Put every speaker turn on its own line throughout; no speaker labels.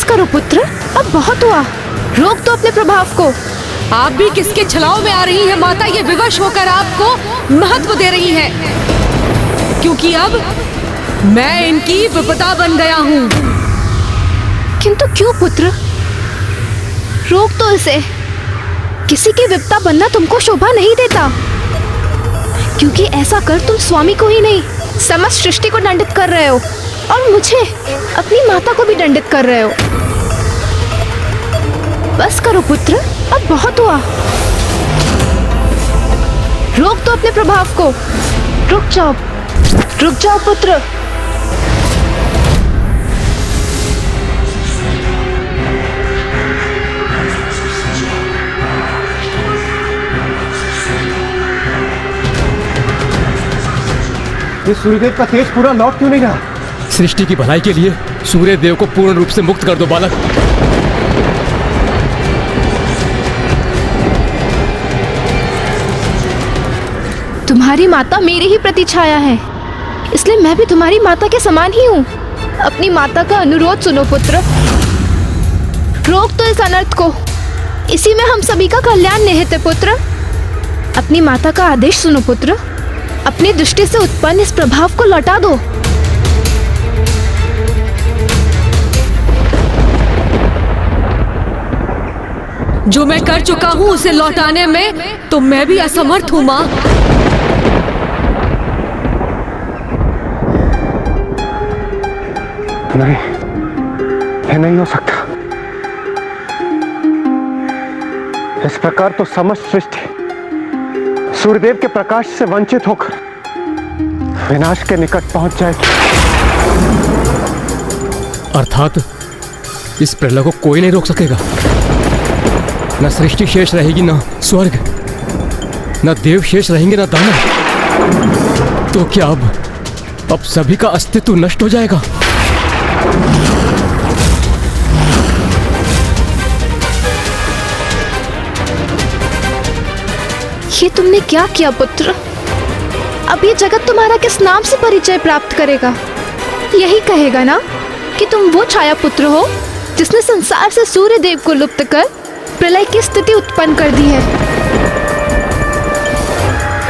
करो पुत्र, अब बहुत हुआ। रोक दो अपने प्रभाव को।
आप भी किसके छलाव में आ रही हैं माता? ये विवश होकर आपको महत्व दे रही हैं, क्योंकि अब मैं इनकी विपदा बन गया हूँ।
किंतु क्यों पुत्र? रोक दो इसे। किसी की विपदा बनना तुमको शोभा नहीं देता, क्योंकि ऐसा कर तुम स्वामी को ही नहीं समस्त सृष्टि को दंडित कर रहे हो, और मुझे, अपनी माता को भी दंडित कर रहे हो। बस करो पुत्र, अब बहुत हुआ। रोक दो अपने प्रभाव को। रुक जाओ पुत्र।
ये सूर्यदेव का तेज पूरा लौट क्यों नहीं रहा?
सृष्टि की भलाई के लिए सूर्य देव को पूर्ण रूप से मुक्त कर दो बालक।
तुम्हारी माता मेरी ही प्रतिछाया है, इसलिए मैं भी तुम्हारी माता के समान ही हूँ। अपनी माता का अनुरोध सुनो पुत्र। रोक दो इस अनर्थ को। इसी में हम सभी का कल्याण निहित है पुत्र। अपनी माता का आदेश सुनो पुत्र। अपनी दृष्टि से उत्पन्न इस प्रभाव को लौटा दो।
जो मैं कर चुका हूँ उसे लौटाने में तो मैं भी असमर्थ हूँ माँ।
नहीं, ये नहीं हो सकता। इस प्रकार तो समस्त सृष्टि सूर्यदेव के प्रकाश से वंचित होकर विनाश के निकट पहुंच जाएगी।
अर्थात इस प्रलय को कोई नहीं रोक सकेगा। न सृष्टि शेष रहेगी, न स्वर्ग, न देव शेष रहेंगे, न दानव। तो क्या अब सभी का अस्तित्व नष्ट हो जाएगा?
ये तुमने क्या किया पुत्र? अब ये जगत तुम्हारा किस नाम से परिचय प्राप्त करेगा? यही कहेगा ना कि तुम वो छाया पुत्र हो जिसने संसार से सूर्य देव को लुप्त कर प्रलय की स्थिति उत्पन्न कर दी है।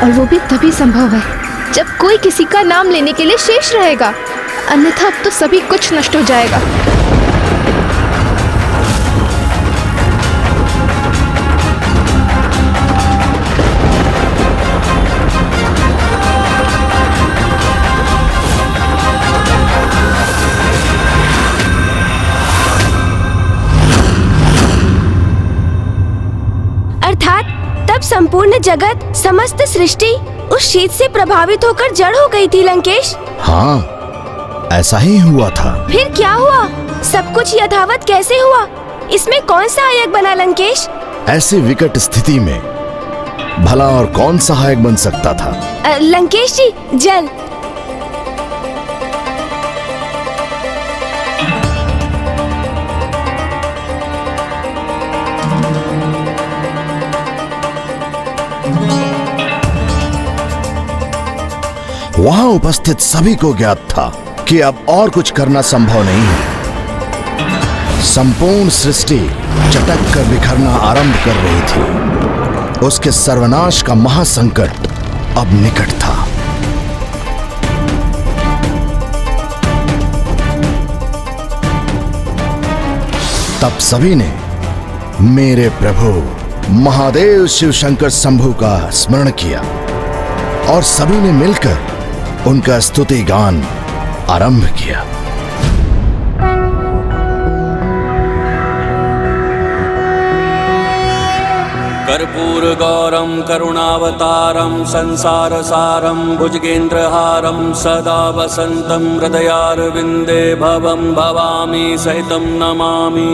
और वो भी तभी संभव है जब कोई किसी का नाम लेने के लिए शेष रहेगा, अन्यथा अब तो सभी कुछ नष्ट हो जाएगा।
संपूर्ण जगत, समस्त सृष्टि उस शीत से प्रभावित होकर जड़ हो गई थी लंकेश।
हाँ, ऐसा ही हुआ था।
फिर क्या हुआ? सब कुछ यथावत कैसे हुआ? इसमें कौन सहायक बना लंकेश?
ऐसी विकट स्थिति में भला और कौन सहायक बन सकता था?
लंकेश जी, जल।
वहां उपस्थित सभी को ज्ञात था कि अब और कुछ करना संभव नहीं है। संपूर्ण सृष्टि चटक कर बिखरना आरंभ कर रही थी। उसके सर्वनाश का महासंकट अब निकट था। तब सभी ने मेरे प्रभु महादेव शिव शंकर शंभु का स्मरण किया और सभी ने मिलकर उनका स्तुति गान आरंभ किया।
कर्पूर गौरम करुणावतारम संसार सारम भुजगेंद्रहारम सदा वसंतम हृदयारविंदे भवम भवामी सहितम नमामि।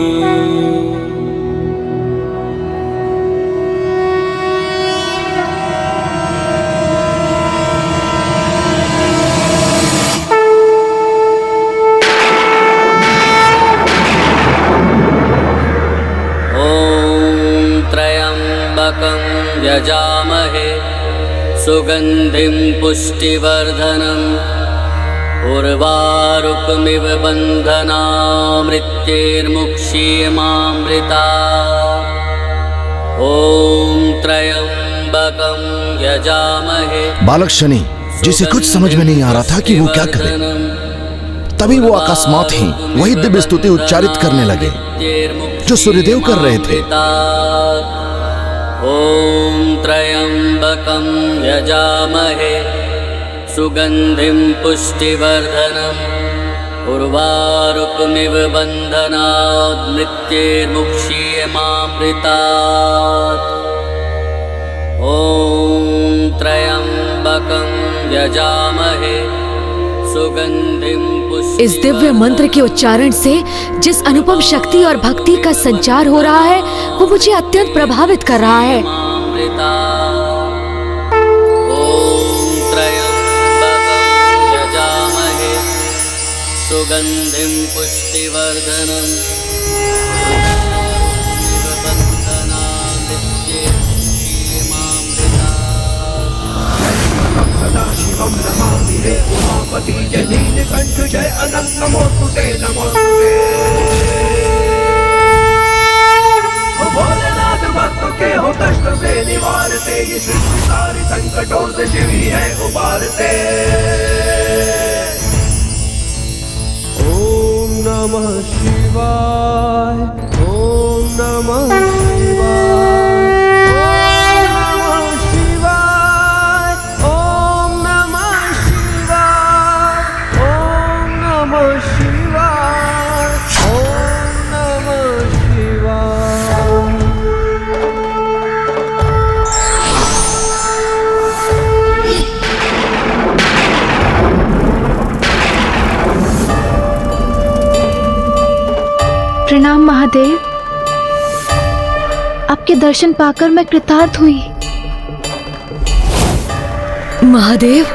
यजामहे सुगंधिं पुष्टिवर्धनम् उर्वारुकमिव बन्धनामृत्यैर्मुक्षीयमामृता ॐ त्र्यम्बकं यजामहे।
बालक शनि, जिसे कुछ समझ में नहीं आ रहा था कि वो क्या करे, तभी वो अकस्मात ही वही दिव्य स्तुति उच्चारित करने लगे जो सूर्यदेव कर रहे थे।
ॐ त्र्यम्बकं यजामहे सुगन्धिं पुष्टिवर्धनम् उर्वारुकमिव बन्धनात् मृत्यैर्मुक्षीयमामृतात् ॐ त्र्यम्बकं यजामहे सुगन्धिं पुष्टिवर्धनम्।
इस दिव्य मंत्र के उच्चारण से जिस अनुपम शक्ति और भक्ति का संचार हो रहा है वो मुझे अत्यंत प्रभावित कर रहा है।
सुगन्धिं पुष्टिवर्धनम्
सदाशिवं नमामि हे उमापति जय नीलकंठ जय अनंत नमोस्तुते नमोस्तुते। ओ भोलेनाथ भक्त के हो कष्ट से निवारते, ये सृष्टि सारी संकटों से शिव ही है उबारते। ओम नमः शिवाय, ओम नमः शिवाय, ओम नमः शिवाय, ओम नमः शिवाय, ओम नमः शिवाय।
प्रणाम महादेव, आपके दर्शन पाकर मैं कृतार्थ हुई।
महादेव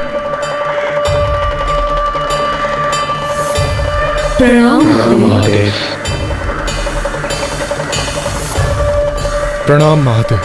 प्रणाम।
महादेव प्रणाम। महादेव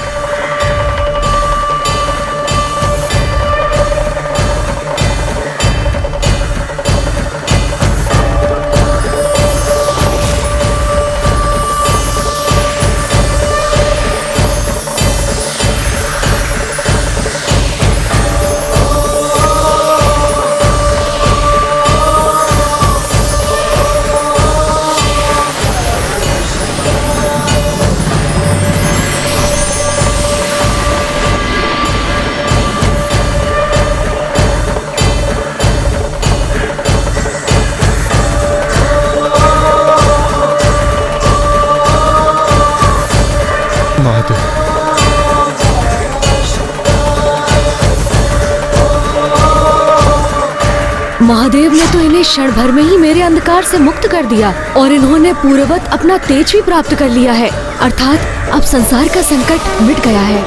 महादेव ने तो इन्हें क्षण भर में ही मेरे अंधकार से मुक्त कर दिया और इन्होंने पूर्ववत अपना तेज भी प्राप्त कर लिया है, अर्थात अब संसार का संकट मिट गया है।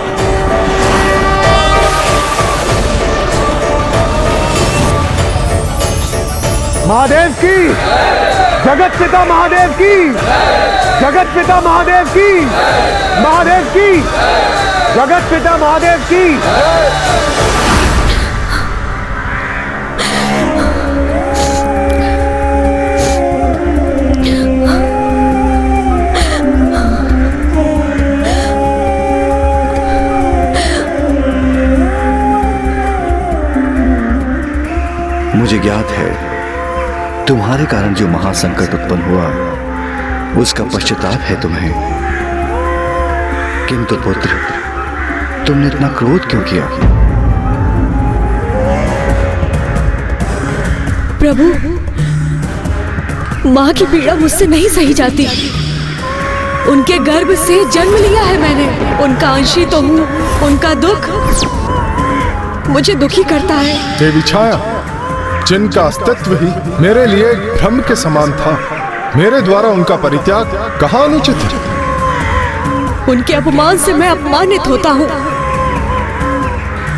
महादेव की, जगत पिता महादेव की, जगत पिता महादेव की, महादेव की, जगत पिता महादेव की।
मुझे ज्ञात है तुम्हारे कारण जो महासंकट उत्पन्न हुआ उसका पश्चाताप है तुम्हें, किंतु पुत्र तुमने इतना क्रोध क्यों किया?
प्रभु, माँ की पीड़ा मुझसे नहीं सही जाती। उनके गर्भ से जन्म लिया है मैंने, उनका अंशी तो हूँ। उनका दुख मुझे दुखी करता है।
देवी छाया, जिनका अस्तित्व ही मेरे लिए भ्रम के समान था, मेरे द्वारा उनका परित्याग कहाँ अनुचित है?
उनके अपमान से मैं अपमानित होता हूँ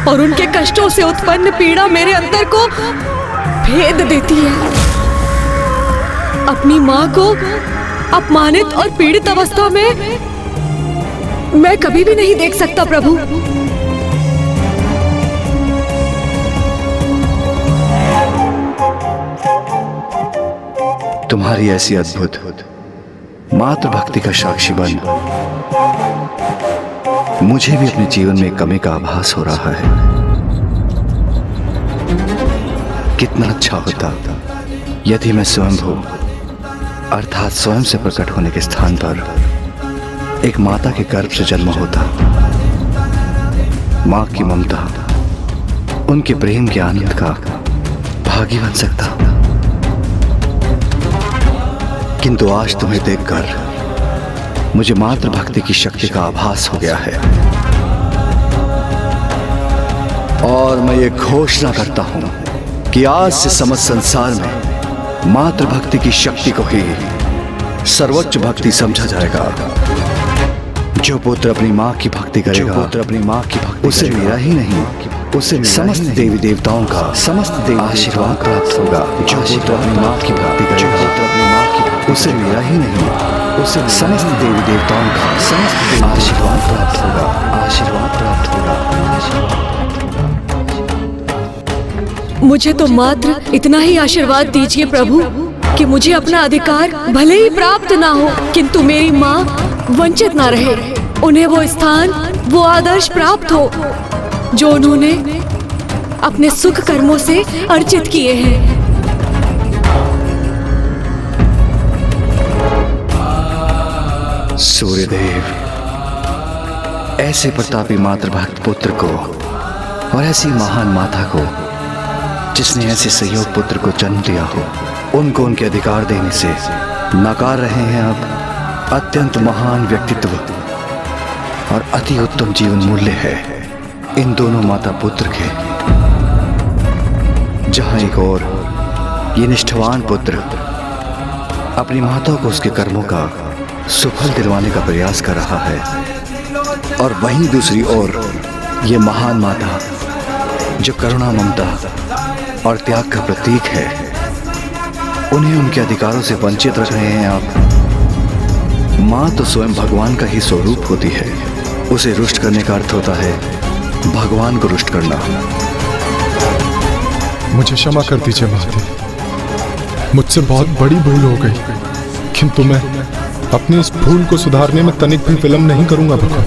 और उनके कष्टों से उत्पन्न पीड़ा मेरे अंदर को भेद देती है। अपनी माँ को अपमानित और पीड़ित अवस्था में मैं कभी भी नहीं देख सकता प्रभु।
तुम्हारी ऐसी अद्भुत मातृ भक्ति का साक्षी बन मुझे भी अपने जीवन में कमी का आभास हो रहा है। कितना अच्छा होता यदि मैं स्वयंभू अर्थात स्वयं से प्रकट होने के स्थान पर एक माता के गर्भ से जन्म होता। मां की ममता, उनके प्रेम के आनंद का भागी बन सकता। किंतु आज तुम्हें देखकर मुझे मातृ भक्ति की शक्ति का आभास हो गया है और मैं ये घोषणा करता हूं कि आज से समस्त संसार में मातृ भक्ति की शक्ति को ही सर्वोच्च भक्ति समझा जाएगा। जो पुत्र अपनी मां की भक्ति करेगा, जो पुत्र अपनी मां की भक्ति उसे मेरा ही नहीं, उसे समस्त देवी देवताओं का आशीर्वाद प्राप्त होगा। जो पुत्र अपनी मां की भक्ति करेगा, अपनी मां की भक्ति उसे मेरा ही नहीं, उसे समस्त देवी देवताओं का आशीर्वाद प्राप्त होगा। आशीर्वाद प्राप्त होगा।
मुझे तो मात्र इतना ही आशीर्वाद दीजिए प्रभु कि मुझे अपना अधिकार भले ही प्राप्त ना हो, किंतु मेरी माँ वंचित ना रहे। उन्हें वो स्थान, वो आदर्श प्राप्त हो जो उन्होंने अपने सुख कर्मों से अर्जित किए हैं।
सूर्यदेव, ऐसे प्रतापी मातृभक्त पुत्र को और ऐसी महान माता को जिसने ऐसे सहयोग पुत्र को जन्म दिया हो, उनको उनके अधिकार देने से नकार रहे हैं अब अत्यंत महान व्यक्तित्व और अति उत्तम जीवन मूल्य है इन दोनों माता पुत्र के। जहां एक और ये निष्ठावान पुत्र अपनी माता को उसके कर्मों का सुफल दिलवाने का प्रयास कर रहा है, और वहीं दूसरी ओर ये महान माता जो करुणा, ममता और त्याग का प्रतीक है, उन्हें उनके अधिकारों से वंचित रख रहे हैं आप। माँ तो स्वयं भगवान का ही स्वरूप होती है, उसे रुष्ट करने का अर्थ होता है भगवान को रुष्ट करना।
मुझे क्षमा कर दीजिए महादेव, मुझसे बहुत बड़ी भूल हो गई, किंतु मैं अपनी इस भूल को सुधारने में तनिक भी विलंब नहीं करूंगा भगवान।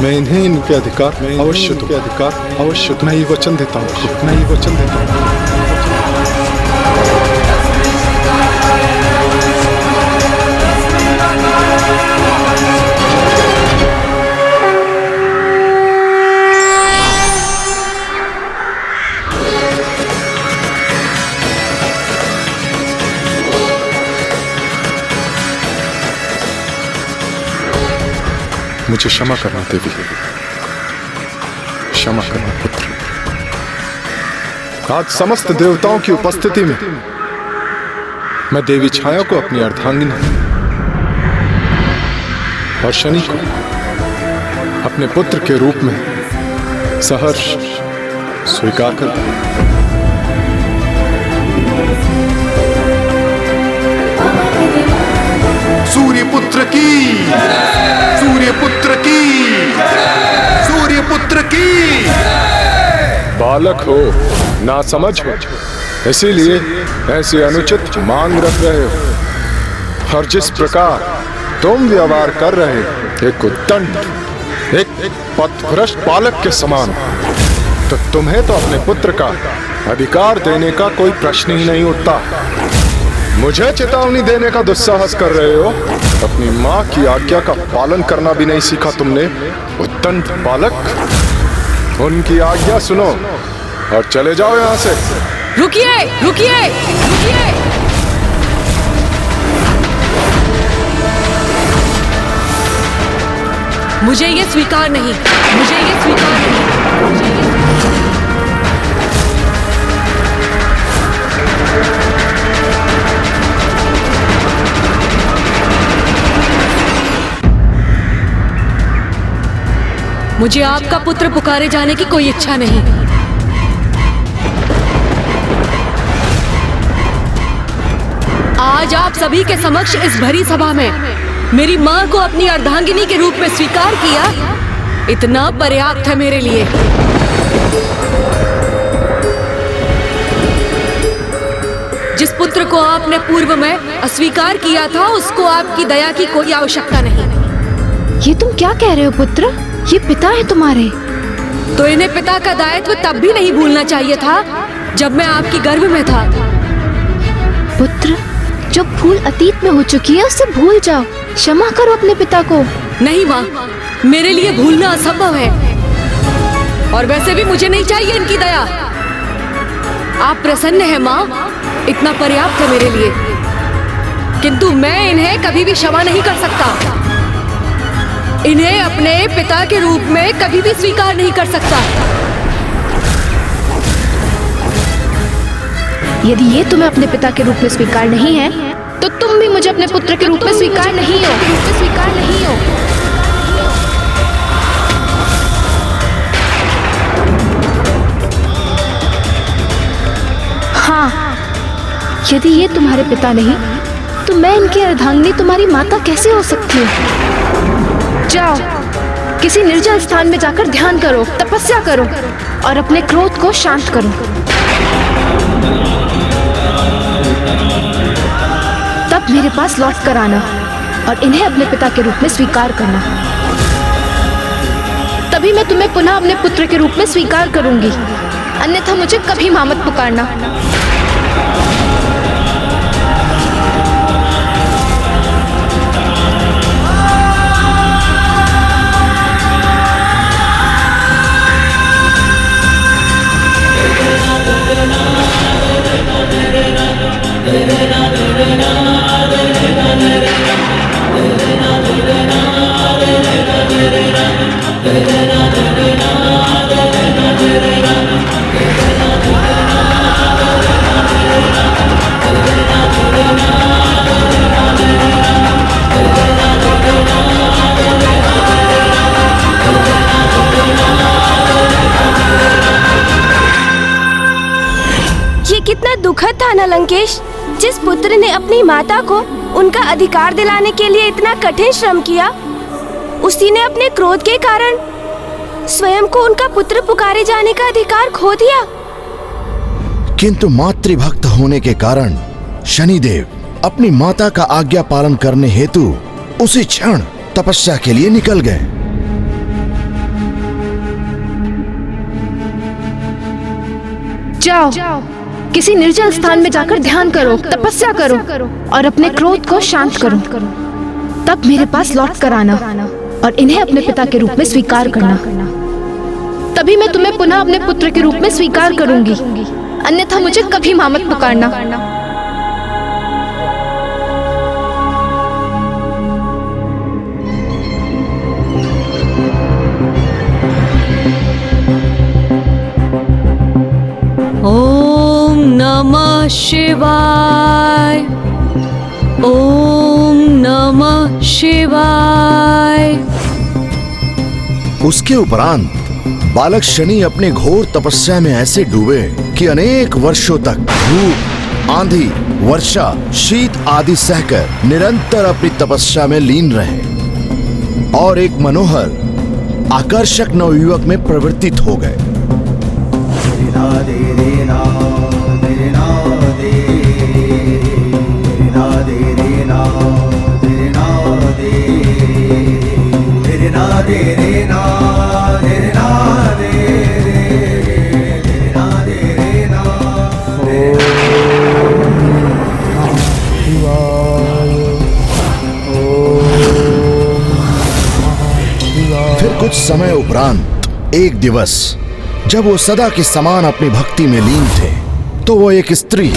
मैं इन्हें इनके अधिकार अवश्य दूं। मैं ये वचन देता हूँ। मुझे क्षमा करना देवी, क्षमा करना पुत्र। आज समस्त देवताओं की उपस्थिति में मैं देवी छाया को अपनी अर्धांगिनी और शनि को अपने पुत्र के रूप में सहर्ष स्वीकार करता हूं।
सूर्यपुत्र की, सूर्यपुत्र की, सूर्यपुत्र की।
बालक हो, ना समझ हो, इसीलिए ऐसी अनुचित मांग रख रहे हो। और जिस प्रकार तुम व्यवहार कर रहे हो एक उद्दंड, एक पथभ्रष्ट बालक के समान, तो तुम्हें तो अपने पुत्र का अधिकार देने का कोई प्रश्न ही नहीं उठता। मुझे चेतावनी देने का दुस्साहस कर रहे हो। अपनी माँ की आज्ञा का पालन करना भी नहीं सीखा तुमने, उद्दंड बालक। उनकी आज्ञा सुनो और चले जाओ यहाँ से।
रुकिए, रुकिए, रुकिए। मुझे ये स्वीकार नहीं, मुझे ये स्वीकार नहीं। मुझे आपका पुत्र पुकारे जाने की कोई इच्छा नहीं। आज आप सभी के समक्ष इस भरी सभा में मेरी मां को अपनी अर्धांगिनी के रूप में स्वीकार किया, इतना पर्याप्त है मेरे लिए। पुत्र को आपने पूर्व में अस्वीकार किया था, उसको आपकी दया की कोई आवश्यकता नहीं।
ये तुम क्या कह रहे हो पुत्र? ये पिता है तुम्हारे।
तो इन्हें पिता का दायित्व तब भी नहीं भूलना चाहिए था जब मैं आपकी गर्भ में था।
पुत्र, जो भूल अतीत में हो चुकी है उसे भूल जाओ। क्षमा करो अपने पिता को।
नहीं माँ, मेरे लिए भूलना असंभव है, और वैसे भी मुझे नहीं चाहिए इनकी दया। आप प्रसन्न हैं माँ, इतना पर्याप्त है मेरे लिए। किंतु मैं इन्हें कभी भी क्षमा नहीं कर सकता। इन्हें अपने पिता के रूप में कभी भी स्वीकार नहीं कर सकता।
यदि ये तुम्हें अपने पिता के रूप में स्वीकार नहीं है, तो तुम भी मुझे अपने पुत्र के रूप में स्वीकार नहीं हो। हाँ, यदि ये तुम्हारे पिता नहीं, तो मैं इनकी अर्धांगिनी तुम्हारी माता कैसे हो सकती हूँ? जाओ, किसी निर्जल स्थान में जाकर ध्यान करो, तपस्या करो और अपने क्रोध को शांत करो। तब मेरे पास लौट कर आना और इन्हें अपने पिता के रूप में स्वीकार करना। तभी मैं तुम्हें पुनः अपने पुत्र के रूप में स्वीकार करूंगी, अन्यथा मुझे कभी मां मत पुकारना।
कितना दुखद था ना लंकेश, जिस पुत्र ने अपनी माता को उनका अधिकार दिलाने के लिए इतना कठिन श्रम किया, उसी ने अपने क्रोध के कारण स्वयं को उनका पुत्र पुकारे जाने का अधिकार खो दिया।
किंतु मातृभक्त होने के कारण शनिदेव अपनी माता का आज्ञा पालन करने हेतु उसी क्षण तपस्या के लिए निकल गए।
जाओ, किसी निर्जल स्थान में जाकर ध्यान करो, तपस्या करो और अपने क्रोध को शांत करो। तब मेरे पास लौट कर आना और इन्हें अपने पिता के रूप में स्वीकार करना। तभी मैं तुम्हें पुनः अपने पुत्र के रूप में स्वीकार करूंगी, अन्यथा मुझे कभी मां मत पुकारना।
ओम नमः शिवाय, ओम नमः शिवाय।
उसके उपरांत बालक शनि अपने घोर तपस्या में ऐसे डूबे कि अनेक वर्षों तक धूप, आंधी, वर्षा, शीत आदि सहकर निरंतर अपनी तपस्या में लीन रहे और एक मनोहर आकर्षक नवयुवक में परिवर्तित हो गए। फिर कुछ समय उपरांत एक दिवस जब वो सदा के समान अपनी भक्ति में लीन थे, तो वो एक स्त्री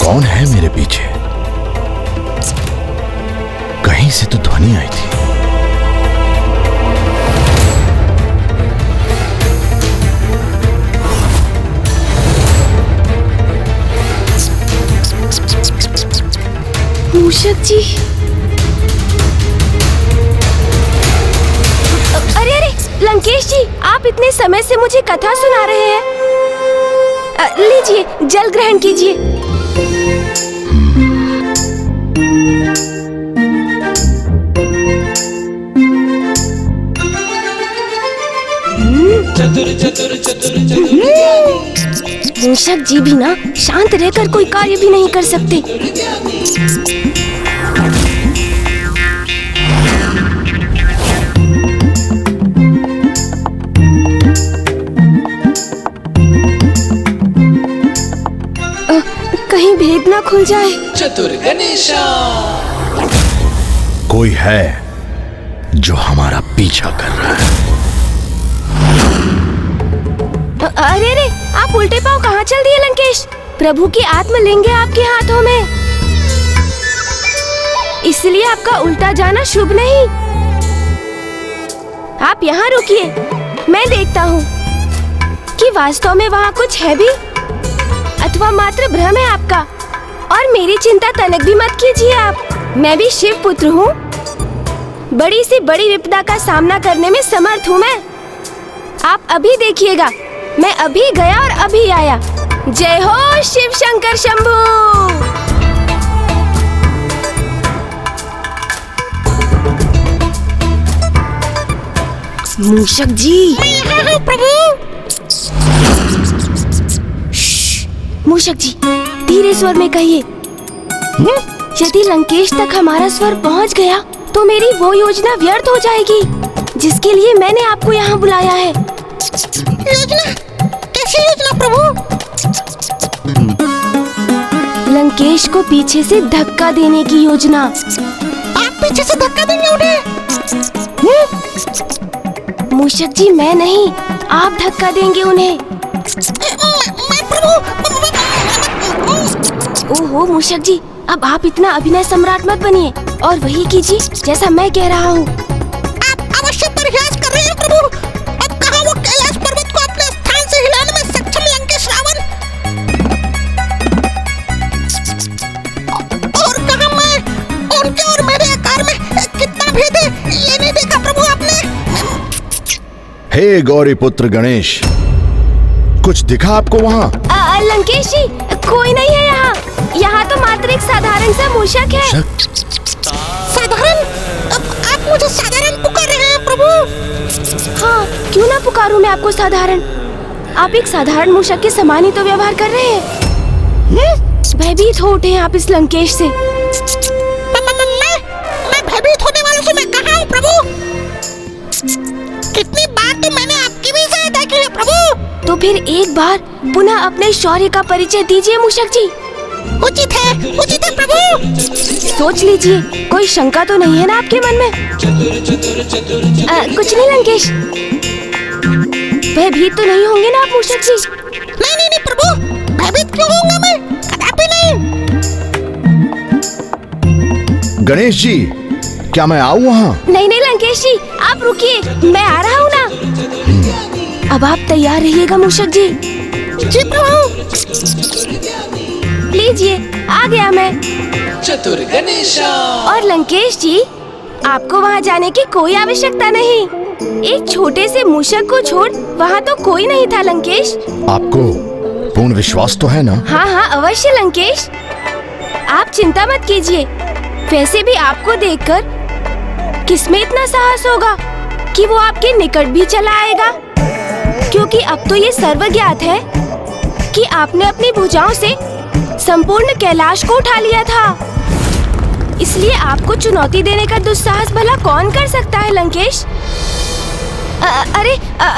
कौन है मेरे पीछे? कहीं से तो ध्वनि आई थी।
मूषक जी, अरे अरे लंकेश जी, आप इतने समय से मुझे कथा सुना रहे हैं। लीजिए, जल ग्रहण कीजिए। मूषक जी भी ना शांत रहकर कोई कार्य भी नहीं कर सकते। कहीं भेद ना खुल जाए।
चतुर गणेशा।
कोई है जो हमारा पीछा कर रहा है।
अरे रे, आप उल्टे पांव कहाँ चल दिए लंकेश? प्रभु की आत्मलिंग है आपके हाथों में, इसलिए आपका उल्टा जाना शुभ नहीं। आप यहाँ रुकिए, मैं देखता हूँ कि वास्तव में वहाँ कुछ है भी अथवा मात्र भ्रम है आपका। और मेरी चिंता तनक भी मत कीजिए आप। मैं भी शिव पुत्र हूँ, बड़ी से बड़ी विपदा का सामना करने में समर्थ हूँ मैं। आप अभी देखिएगा, मैं अभी गया और अभी आया। जय हो शिव शंकर शंभू। मूषक जी। प्रभु। मूषक जी, धीरे स्वर में कहिए। यदि लंकेश तक हमारा स्वर पहुंच गया तो मेरी वो योजना व्यर्थ हो जाएगी जिसके लिए मैंने आपको यहाँ बुलाया है। योजना? कैसी योजना प्रभु? लंकेश को पीछे से धक्का देने की योजना। आप पीछे से धक्का देंगे उन्हें? मूषक जी, मैं नहीं, आप धक्का देंगे उन्हें। मैं प्रभु। ओहो मूषक जी, अब आप इतना अभिनय सम्राट मत बनिए और वही कीजिए जैसा मैं कह रहा हूँ। आप अवश्य प्रयास कर रहे हैं प्रभु। अब कहाँ वो कैलाश पर्वत को अपने स्थान से हिलाने में सक्षम लंकेश रावण, और कहाँ मैं उनके और मेरे आकार में कितना भेद है ये नहीं देखा प्रभु आपने?
हे गौरी पुत्र गणेश, कुछ दिखा आपको वहाँ?
लंकेश जी, कोई नहीं है यहाँ। यहाँ तो मात्र एक साधारण सा मूषक है। साधारण? आप मुझे साधारण पुकार रहे हैं प्रभु? हाँ, क्यों ना पुकारूं मैं आपको साधारण। आप एक साधारण मूषक के समान ही तो व्यवहार कर रहे हैं। भयभीत हो उठे हैं आप इस लंकेश से। मैं भयभीत होने वालों से मैं कहाँ हूँ प्रभु? कितनी बार तो मैंने आपकी भी सहायता की है प्रभु। तो फिर एक बार पुनः अपने शौर्य का परिचय दीजिए मूषक जी। उचित है प्रभु। सोच लीजिए, कोई शंका तो नहीं है ना आपके मन में? कुछ नहीं लंकेश, भयभीत तो नहीं होंगे ना आप मूषक जी? नहीं प्रभु, भयभीत क्यों होऊंगा मैं? कदापि नहीं।
गणेश जी, क्या मैं आऊँ वहाँ?
नहीं लंकेश जी, आप रुकिए, मैं आ रहा हूँ ना। अब आप तैयार रहिएगा मूषक जी। जी प्रभु। लीजिए, आ गया मैं।
चतुर गणेशा।
और लंकेश जी, आपको वहाँ जाने की कोई आवश्यकता नहीं। एक छोटे से मूषक को छोड़ वहाँ तो कोई नहीं था लंकेश।
आपको पूर्ण विश्वास तो है ना?
हाँ अवश्य लंकेश, आप चिंता मत कीजिए। वैसे भी आपको देखकर किसमें इतना साहस होगा कि वो आपके निकट भी चला आएगा, क्योंकि अब तो ये सर्वज्ञात है कि आपने अपनी भुजाओं से संपूर्ण कैलाश को उठा लिया था। इसलिए आपको चुनौती देने का दुस्साहस भला कौन कर सकता है लंकेश? अरे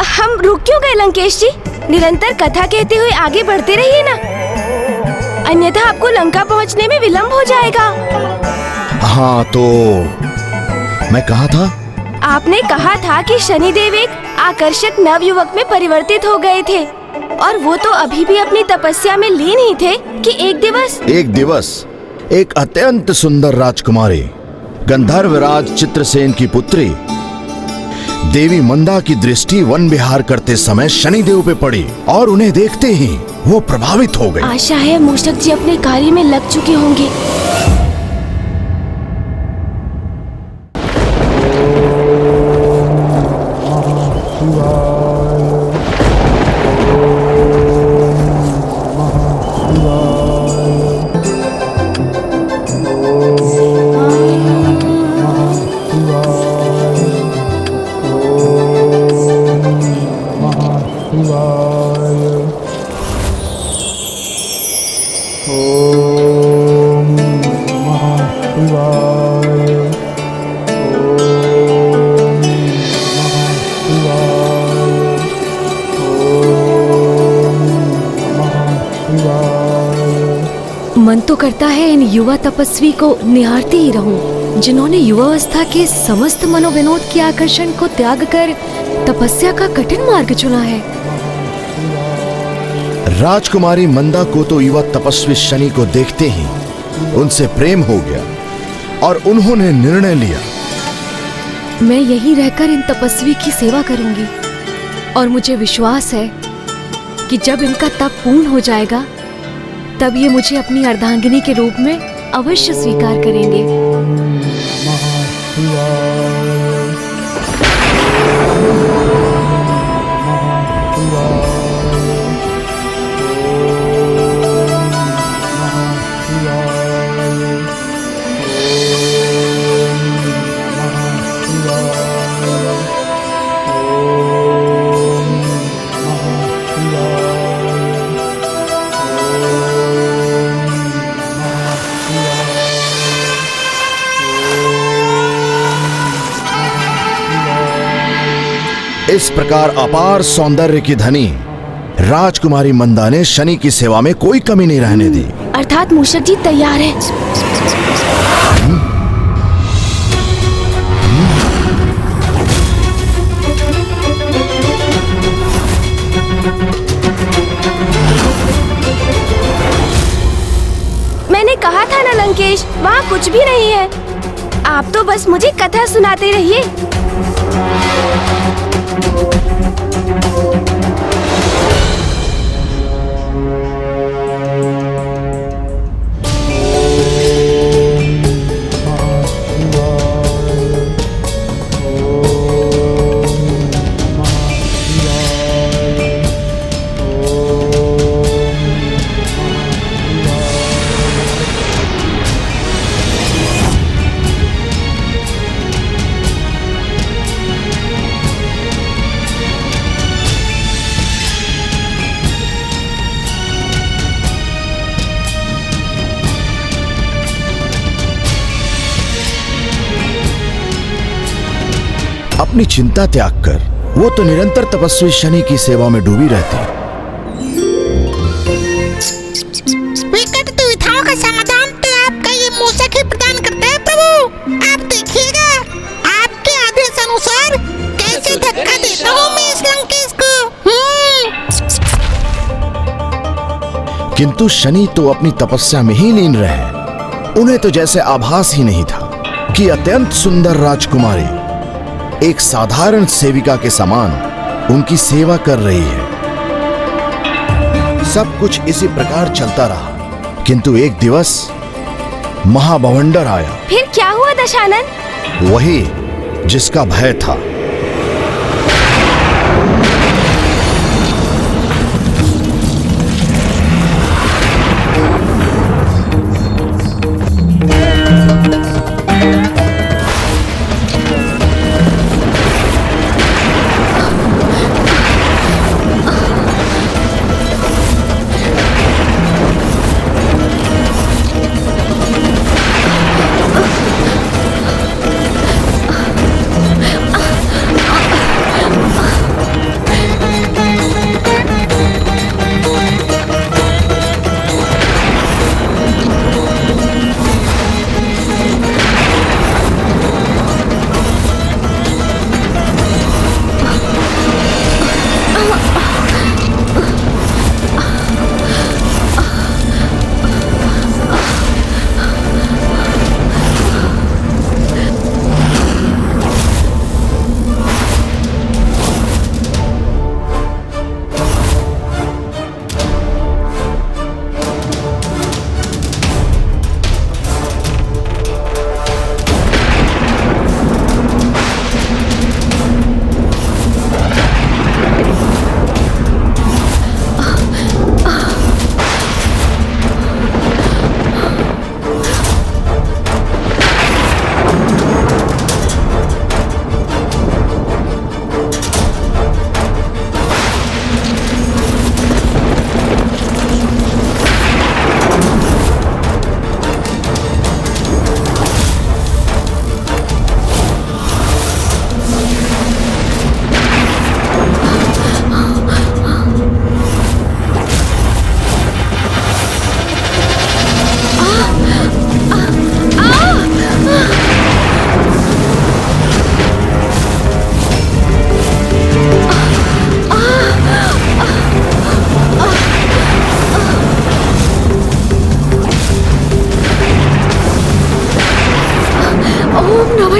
हम रुक क्यों गए लंकेश जी? निरंतर कथा कहते हुए आगे बढ़ते रहिए ना, अन्यथा आपको लंका पहुंचने में विलंब हो जाएगा।
हाँ तो मैं कहा था?
आपने कहा था कि शनिदेव एक आकर्षक नवयुवक में परिवर्तित हो गए थे, और वो तो अभी भी अपनी तपस्या में लीन ही थे कि एक दिवस एक अत्यंत सुंदर राजकुमारी गंधर्वराज चित्रसेन की पुत्री देवी मंदा की दृष्टि वन विहार करते समय शनिदेव पे पड़ी और उन्हें देखते ही वो प्रभावित हो गई। आशा है मूषक जी अपने कार्य में लग चुके होंगे।
मन तो करता है इन युवा तपस्वी को निहारती ही रहूं, जिन्होंने युवावस्था के समस्त मनोविनोद के आकर्षण को त्याग कर तपस्या का कठिन मार्ग चुना है।
राजकुमारी मंदा को तो युवा तपस्वी शनि को देखते ही उनसे प्रेम हो गया और उन्होंने निर्णय लिया,
मैं यहीं रहकर इन तपस्वी की सेवा करूंगी और मुझे विश्वास है कि जब इनका तप पूर्ण हो जाएगा तब ये मुझे अपनी अर्धांगिनी के रूप में अवश्य स्वीकार करेंगे।
इस प्रकार अपार सौंदर्य की धनी राजकुमारी मंदा ने शनि की सेवा में कोई कमी नहीं रहने दी।
अर्थात मूषक जी तैयार है। मैंने कहा था ना लंकेश, वहाँ कुछ भी नहीं है। आप तो बस मुझे कथा सुनाते रहिए।
अपनी चिंता त्याग कर वो तो निरंतर तपस्वी शनि की सेवा में डूबी रहती।
विकट दुविधाओं का समाधान तो आपका ये मूषक ही प्रदान करता है प्रभु। आप देखिएगा आपके आदेश अनुसार कैसे धक्का देता हूँ मैं इस लंकेश को।
किंतु शनि तो अपनी तपस्या में ही लीन रहे। उन्हें तो जैसे आभास ही नहीं था कि अत्यंत सुंदर राजकुमारी एक साधारण सेविका के समान उनकी सेवा कर रही है। सब कुछ इसी प्रकार चलता रहा, किंतु एक दिवस महाबवंडर आया।
फिर क्या हुआ दशानन?
वही जिसका भय था।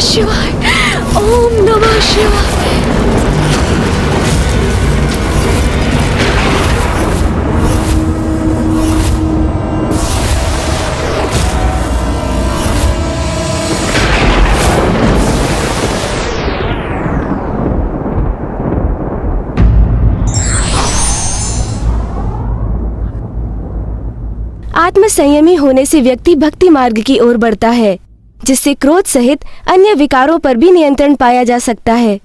शिवाय। ओम नमः शिवाय।
आत्म संयमी होने से व्यक्ति भक्ति मार्ग की ओर बढ़ता है, जिससे क्रोध सहित अन्य विकारों पर भी नियंत्रण पाया जा सकता है।